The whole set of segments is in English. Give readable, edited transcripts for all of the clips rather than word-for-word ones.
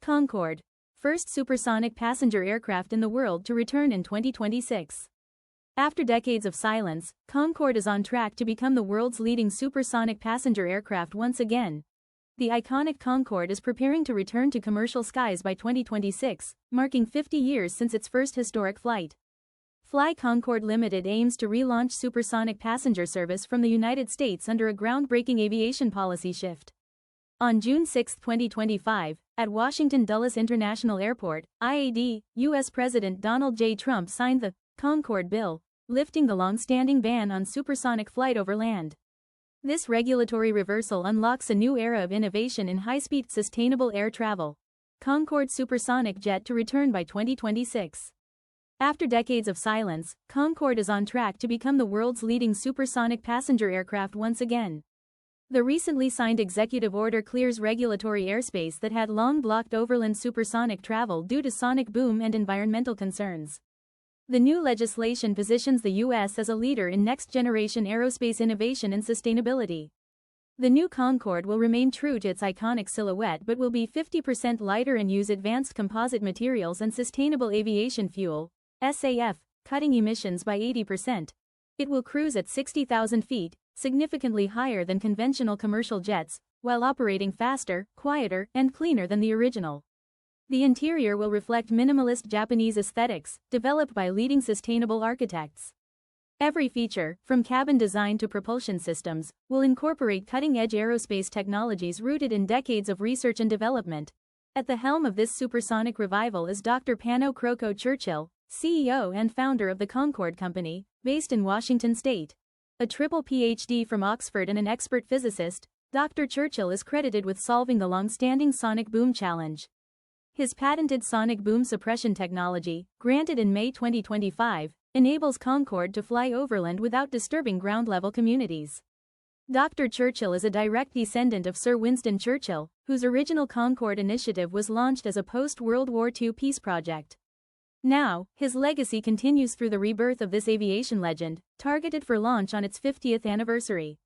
Concorde, first supersonic passenger aircraft in the world to return in 2026. After decades of silence, Concorde is on track to become the world's leading supersonic passenger aircraft once again. The iconic Concorde is preparing to return to commercial skies by 2026, marking 50 years since its first historic flight. Fly-Concorde Limited aims to relaunch supersonic passenger service from the United States under a groundbreaking aviation policy shift. On June 6, 2025, at Washington Dulles International Airport, IAD, U.S. President Donald J. Trump signed the Concorde Bill, lifting the long-standing ban on supersonic flight over land. This regulatory reversal unlocks a new era of innovation in high-speed sustainable air travel. Concorde supersonic jet to return by 2026. After decades of silence, Concorde is on track to become the world's leading supersonic passenger aircraft once again. The recently signed executive order clears regulatory airspace that had long blocked overland supersonic travel due to sonic boom and environmental concerns. The new legislation positions the U.S. as a leader in next-generation aerospace innovation and sustainability. The new Concorde will remain true to its iconic silhouette but will be 50% lighter and use advanced composite materials and sustainable aviation fuel, SAF, cutting emissions by 80%. It will cruise at 60,000 feet, significantly higher than conventional commercial jets, while operating faster, quieter, and cleaner than the original. The interior will reflect minimalist Japanese aesthetics, developed by leading sustainable architects. Every feature, from cabin design to propulsion systems, will incorporate cutting-edge aerospace technologies rooted in decades of research and development. At the helm of this supersonic revival is Dr. Pano Croco Churchill, CEO and founder of the Concorde Company, based in Washington State. A triple PhD from Oxford and an expert physicist, Dr. Churchill is credited with solving the long-standing sonic boom challenge. His patented sonic boom suppression technology, granted in May 2025, enables Concorde to fly overland without disturbing ground-level communities. Dr. Churchill is a direct descendant of Sir Winston Churchill, whose original Concorde initiative was launched as a post-World War II peace project. Now, his legacy continues through the rebirth of this aviation legend, targeted for launch on its 50th anniversary.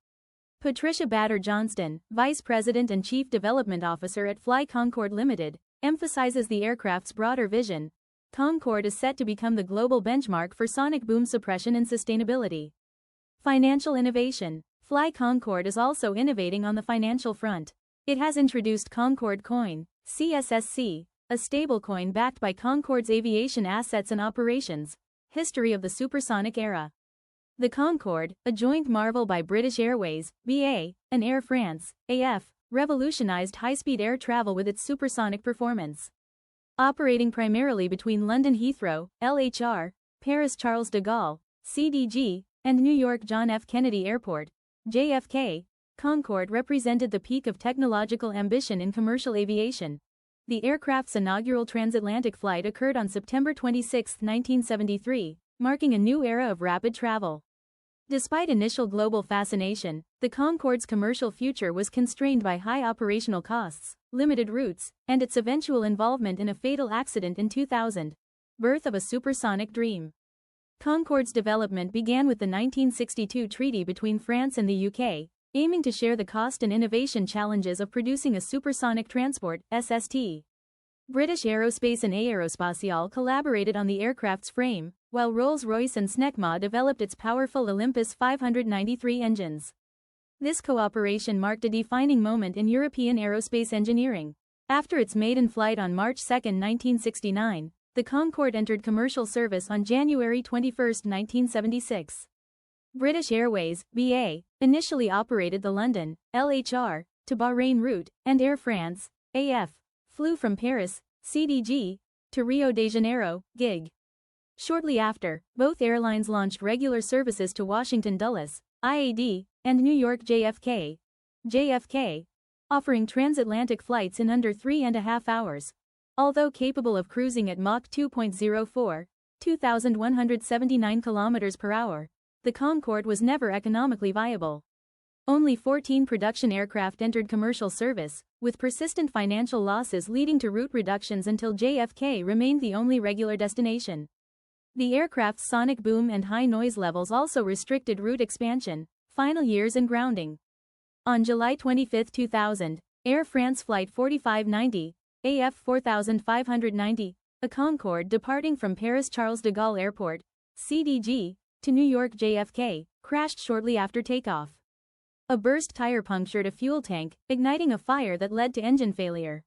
Patricia Bader Johnston, Vice President and Chief Development Officer at Fly-Concorde Limited, emphasizes the aircraft's broader vision. Concorde is set to become the global benchmark for sonic boom suppression and sustainability. Financial innovation. Fly-Concorde is also innovating on the financial front. It has introduced Concorde Coin, CSSC, a stablecoin backed by Concorde's aviation assets and operations. History of the supersonic era. The Concorde, a joint marvel by British Airways, BA, and Air France, AF, revolutionized high-speed air travel with its supersonic performance. Operating primarily between London Heathrow, LHR, Paris Charles de Gaulle, CDG, and New York John F. Kennedy Airport, JFK, Concorde represented the peak of technological ambition in commercial aviation. The aircraft's inaugural transatlantic flight occurred on September 26, 1973, marking a new era of rapid travel. Despite initial global fascination, the Concorde's commercial future was constrained by high operational costs, limited routes, and its eventual involvement in a fatal accident in 2000. Birth of a supersonic dream. Concorde's development began with the 1962 treaty between France and the UK, aiming to share the cost and innovation challenges of producing a supersonic transport, SST. British Aerospace and Aerospatiale collaborated on the aircraft's frame, while Rolls-Royce and Snecma developed its powerful Olympus 593 engines. This cooperation marked a defining moment in European aerospace engineering. After its maiden flight on March 2, 1969, the Concorde entered commercial service on January 21, 1976. British Airways, BA, initially operated the London, LHR, to Bahrain route, and Air France, AF, flew from Paris, CDG, to Rio de Janeiro, GIG. Shortly after, both airlines launched regular services to Washington Dulles, IAD, and New York JFK, offering transatlantic flights in under 3.5 hours. Although capable of cruising at Mach 2.04, 2,179 km per hour, the Concorde was never economically viable. Only 14 production aircraft entered commercial service, with persistent financial losses leading to route reductions until JFK remained the only regular destination. The aircraft's sonic boom and high noise levels also restricted route expansion, final years and grounding. On July 25, 2000, Air France Flight 4590, AF 4590, a Concorde departing from Paris Charles de Gaulle Airport, CDG, to New York JFK, crashed shortly after takeoff. A burst tire punctured a fuel tank, igniting a fire that led to engine failure.